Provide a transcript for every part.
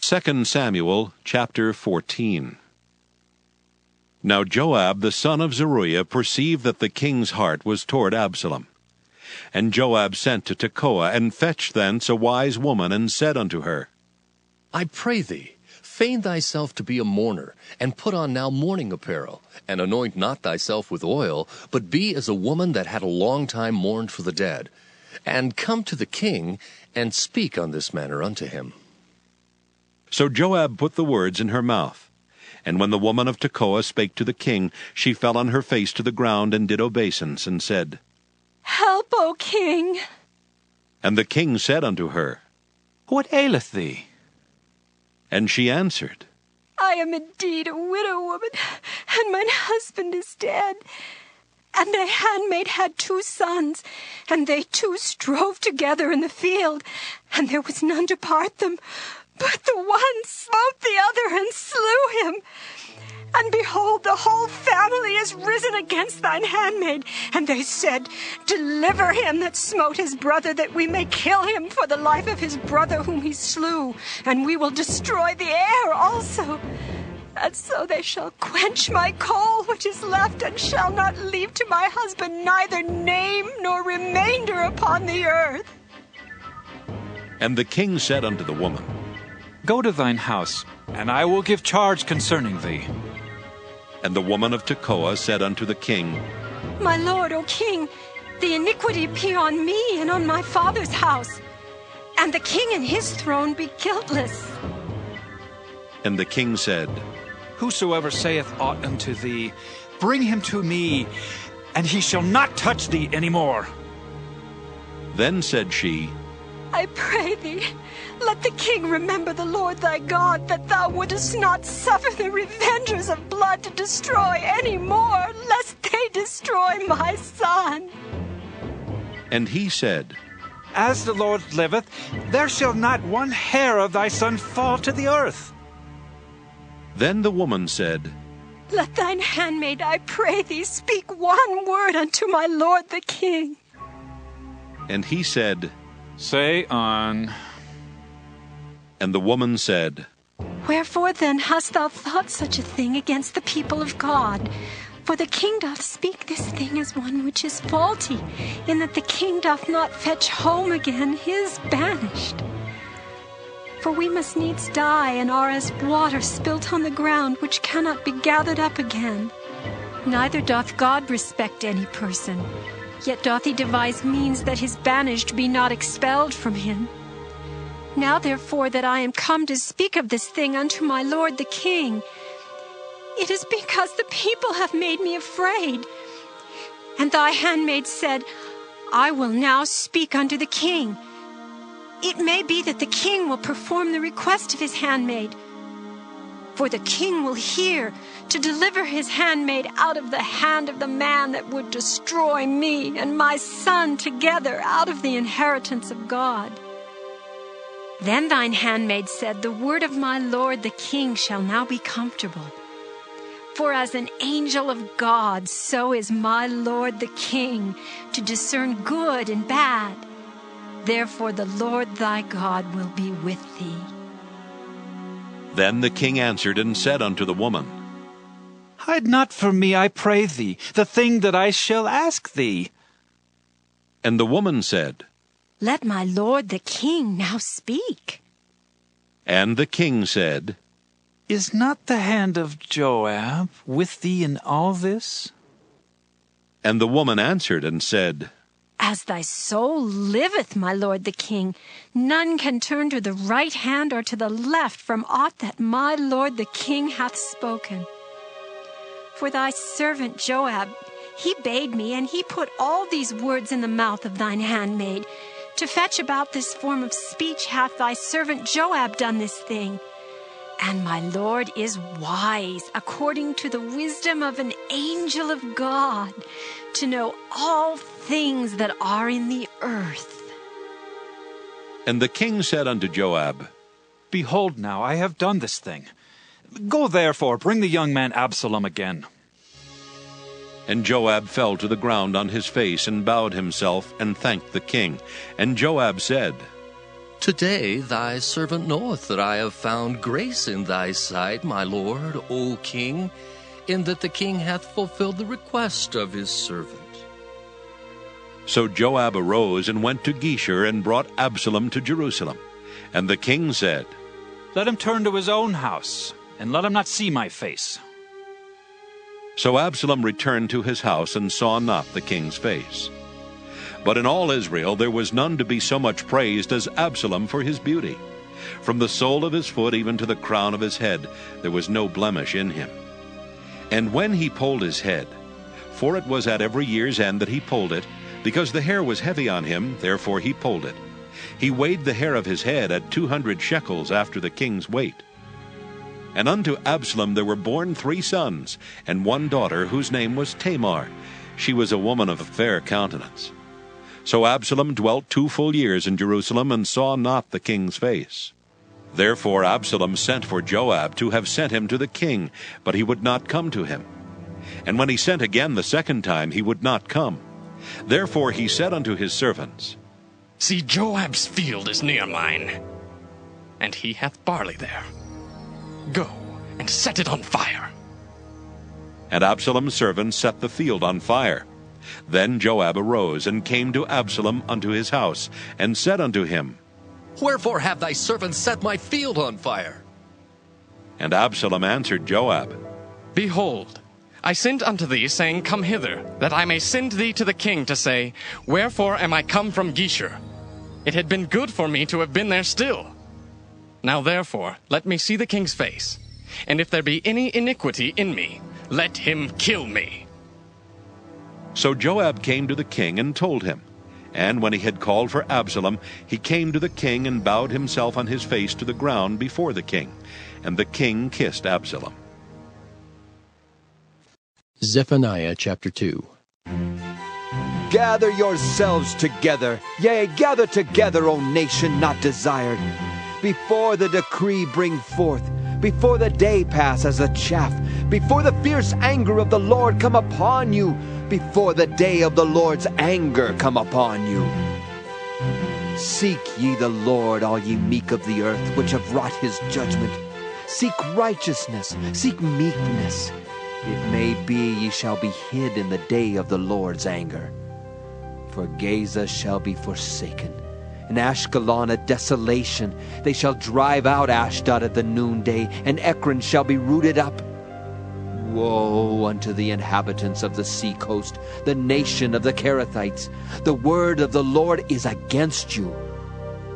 2 Samuel chapter 14. Now Joab the son of Zeruiah perceived that the king's heart was toward Absalom. And Joab sent to Tekoa, and fetched thence a wise woman, and said unto her, I pray thee, feign thyself to be a mourner, and put on now mourning apparel, and anoint not thyself with oil, but be as a woman that had a long time mourned for the dead. And come to the king, and speak on this manner unto him. So Joab put the words in her mouth. And when the woman of Tekoa spake to the king, she fell on her face to the ground, and did obeisance, and said, Help, O king. And the king said unto her, What aileth thee? And she answered, I am indeed a widow woman, and mine husband is dead. And thy handmaid had 2 sons, and they 2 strove together in the field, and there was none to part them. But the one smote the other and slew him. And behold, the whole family is risen against thine handmaid. And they said, Deliver him that smote his brother, that we may kill him for the life of his brother whom he slew, and we will destroy the heir also. And so they shall quench my coal which is left, and shall not leave to my husband neither name nor remainder upon the earth. And the king said unto the woman, Go to thine house, and I will give charge concerning thee. And the woman of Tekoa said unto the king, My lord, O king, the iniquity be on me and on my father's house, and the king and his throne be guiltless. And the king said, Whosoever saith aught unto thee, bring him to me, and he shall not touch thee any more. Then said she, I pray thee, let the king remember the Lord thy God, that thou wouldest not suffer the revengers of blood to destroy any more, lest they destroy my son. And he said, As the Lord liveth, there shall not one hair of thy son fall to the earth. Then the woman said, Let thine handmaid, I pray thee, speak one word unto my lord the king. And he said, Say on. And the woman said, Wherefore then hast thou thought such a thing against the people of God? For the king doth speak this thing as one which is faulty, in that the king doth not fetch home again his banished. For we must needs die, and are as water spilt on the ground, which cannot be gathered up again. Neither doth God respect any person, yet doth he devise means that his banished be not expelled from him. Now therefore that I am come to speak of this thing unto my lord the king, it is because the people have made me afraid. And thy handmaid said, I will now speak unto the king. It may be that the king will perform the request of his handmaid. For the king will hear to deliver his handmaid out of the hand of the man that would destroy me and my son together out of the inheritance of God. Then thine handmaid said, The word of my lord the king shall now be comfortable. For as an angel of God, so is my lord the king, to discern good and bad. Therefore the Lord thy God will be with thee. Then the king answered and said unto the woman, Hide not from me, I pray thee, the thing that I shall ask thee. And the woman said, Let my lord the king now speak. And the king said, Is not the hand of Joab with thee in all this? And the woman answered and said, As thy soul liveth, my lord the king, none can turn to the right hand or to the left from aught that my lord the king hath spoken. For thy servant Joab, he bade me, and he put all these words in the mouth of thine handmaid. To fetch about this form of speech hath thy servant Joab done this thing. And my lord is wise, according to the wisdom of an angel of God, to know all things that are in the earth. And the king said unto Joab, Behold now, I have done this thing. Go therefore, bring the young man Absalom again. And Joab fell to the ground on his face, and bowed himself, and thanked the king. And Joab said, Today thy servant knoweth that I have found grace in thy sight, my lord, O king, in that the king hath fulfilled the request of his servant. So Joab arose and went to Geshur and brought Absalom to Jerusalem. And the king said, Let him turn to his own house, and let him not see my face. So Absalom returned to his house and saw not the king's face. But in all Israel there was none to be so much praised as Absalom for his beauty. From the sole of his foot even to the crown of his head there was no blemish in him. And when he polled his head, for it was at every year's end that he polled it, because the hair was heavy on him, therefore he polled it, he weighed the hair of his head at 200 shekels after the king's weight. And unto Absalom there were born 3 sons, and 1 daughter, whose name was Tamar. She was a woman of a fair countenance. So Absalom dwelt 2 full years in Jerusalem, and saw not the king's face. Therefore Absalom sent for Joab to have sent him to the king, but he would not come to him. And when he sent again the second time, he would not come. Therefore he said unto his servants, See, Joab's field is near mine, and he hath barley there. Go and set it on fire. And Absalom's servants set the field on fire. Then Joab arose and came to Absalom unto his house, and said unto him, Wherefore have thy servants set my field on fire? And Absalom answered Joab, Behold, I sent unto thee, saying, Come hither, that I may send thee to the king to say, Wherefore am I come from Geshur? It had been good for me to have been there still. Now therefore let me see the king's face, and if there be any iniquity in me, let him kill me. So Joab came to the king and told him. And when he had called for Absalom, he came to the king and bowed himself on his face to the ground before the king. And the king kissed Absalom. Zephaniah chapter 2. Gather yourselves together, yea, gather together, O nation not desired. Before the decree bring forth, before the day pass as a chaff, before the fierce anger of the Lord come upon you, before the day of the Lord's anger come upon you. Seek ye the Lord, all ye meek of the earth, which have wrought his judgment. Seek righteousness, seek meekness. It may be ye shall be hid in the day of the Lord's anger. For Gaza shall be forsaken, and Ashkelon a desolation. They shall drive out Ashdod at the noonday, and Ekron shall be rooted up. Woe unto the inhabitants of the sea coast, the nation of the Kerethites. The word of the Lord is against you.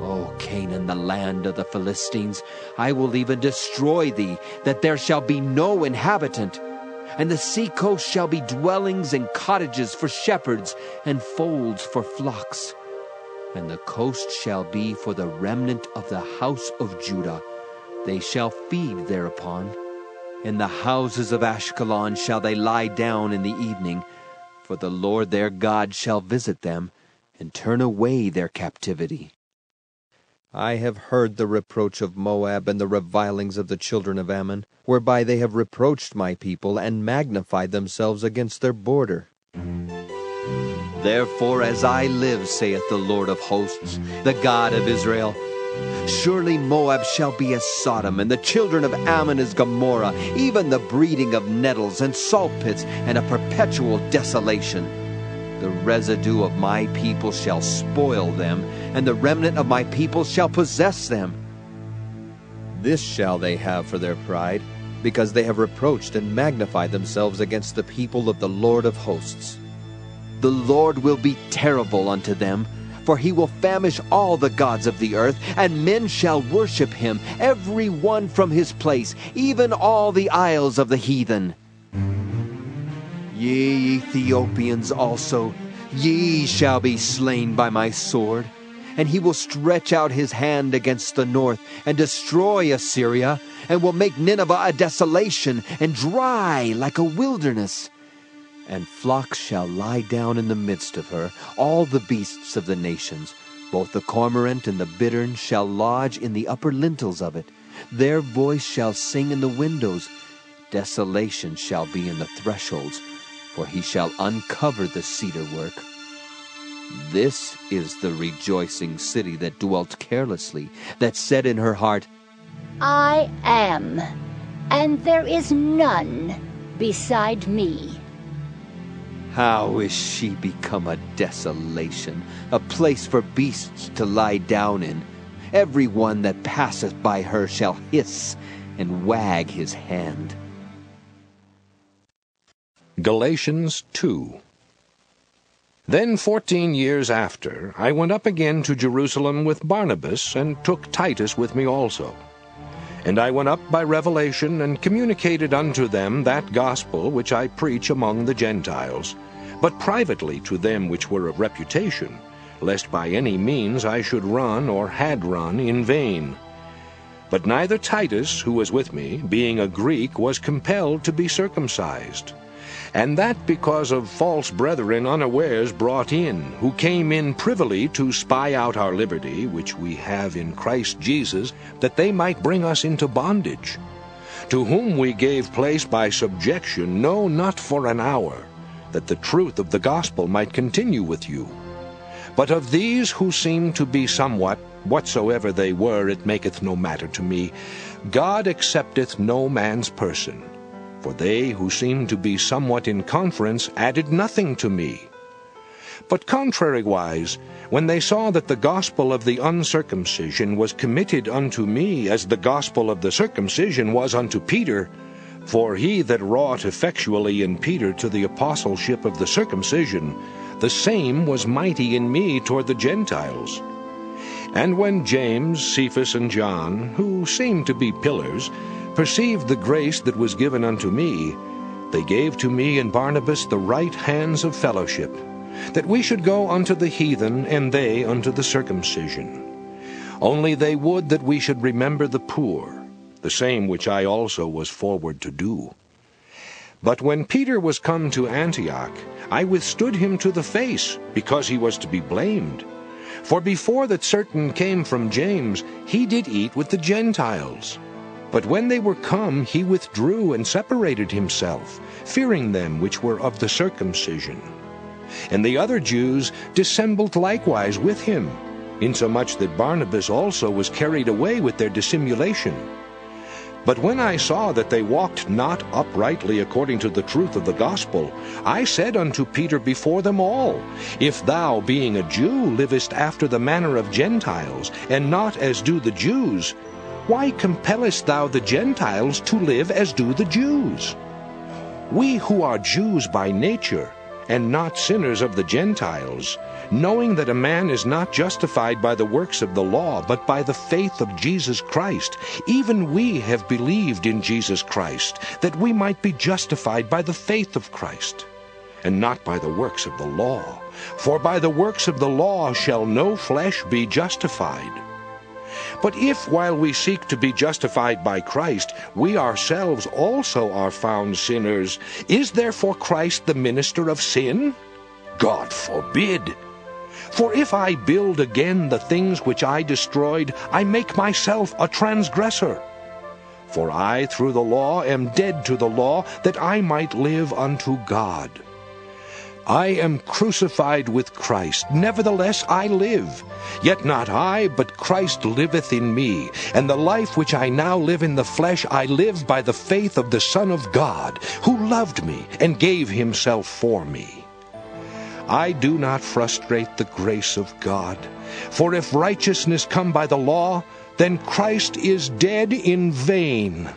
O Canaan, the land of the Philistines, I will even destroy thee, that there shall be no inhabitant. And the sea coast shall be dwellings and cottages for shepherds, and folds for flocks. And the coast shall be for the remnant of the house of Judah. They shall feed thereupon. In the houses of Ashkelon shall they lie down in the evening, for the Lord their God shall visit them, and turn away their captivity. I have heard the reproach of Moab and the revilings of the children of Ammon, whereby they have reproached my people and magnified themselves against their border. Therefore, as I live, saith the Lord of hosts, the God of Israel, surely Moab shall be as Sodom, and the children of Ammon as Gomorrah, even the breeding of nettles and salt pits, and a perpetual desolation. The residue of my people shall spoil them, and the remnant of my people shall possess them. This shall they have for their pride, because they have reproached and magnified themselves against the people of the Lord of hosts. The Lord will be terrible unto them, for he will famish all the gods of the earth, and men shall worship him, every one from his place, even all the isles of the heathen. Ye Ethiopians also, ye shall be slain by my sword. And he will stretch out his hand against the north, and destroy Assyria, and will make Nineveh a desolation, and dry like a wilderness. And flocks shall lie down in the midst of her, all the beasts of the nations. Both the cormorant and the bittern shall lodge in the upper lintels of it. Their voice shall sing in the windows. Desolation shall be in the thresholds, for he shall uncover the cedar work. This is the rejoicing city that dwelt carelessly, that said in her heart, I am, and there is none beside me. How is she become a desolation, a place for beasts to lie down in? Every one that passeth by her shall hiss and wag his hand. Galatians 2. Then 14 years after, I went up again to Jerusalem with Barnabas, and took Titus with me also. And I went up by revelation, and communicated unto them that gospel which I preach among the Gentiles, but privately to them which were of reputation, lest by any means I should run, or had run, in vain. But neither Titus, who was with me, being a Greek, was compelled to be circumcised, and that because of false brethren unawares brought in, who came in privily to spy out our liberty, which we have in Christ Jesus, that they might bring us into bondage, to whom we gave place by subjection, no, not for an hour, that the truth of the gospel might continue with you. But of these who seem to be somewhat, whatsoever they were, it maketh no matter to me. God accepteth no man's person. For they who seemed to be somewhat in conference added nothing to me. But contrariwise, when they saw that the gospel of the uncircumcision was committed unto me, as the gospel of the circumcision was unto Peter, for he that wrought effectually in Peter to the apostleship of the circumcision, the same was mighty in me toward the Gentiles. And when James, Cephas, and John, who seemed to be pillars, perceived the grace that was given unto me, they gave to me and Barnabas the right hands of fellowship, that we should go unto the heathen, and they unto the circumcision. Only they would that we should remember the poor, the same which I also was forward to do. But when Peter was come to Antioch, I withstood him to the face, because he was to be blamed. For before that certain came from James, he did eat with the Gentiles. But when they were come, he withdrew and separated himself, fearing them which were of the circumcision. And the other Jews dissembled likewise with him, insomuch that Barnabas also was carried away with their dissimulation. But when I saw that they walked not uprightly according to the truth of the gospel, I said unto Peter before them all, If thou, being a Jew, livest after the manner of Gentiles, and not as do the Jews, why compellest thou the Gentiles to live as do the Jews? We who are Jews by nature, and not sinners of the Gentiles, knowing that a man is not justified by the works of the law, but by the faith of Jesus Christ, even we have believed in Jesus Christ, that we might be justified by the faith of Christ, and not by the works of the law. For by the works of the law shall no flesh be justified. But if, while we seek to be justified by Christ, we ourselves also are found sinners, is therefore Christ the minister of sin? God forbid! For if I build again the things which I destroyed, I make myself a transgressor. For I through the law am dead to the law, that I might live unto God. I am crucified with Christ, nevertheless I live. Yet not I, but Christ liveth in me. And the life which I now live in the flesh, I live by the faith of the Son of God, who loved me and gave himself for me. I do not frustrate the grace of God. For if righteousness come by the law, then Christ is dead in vain.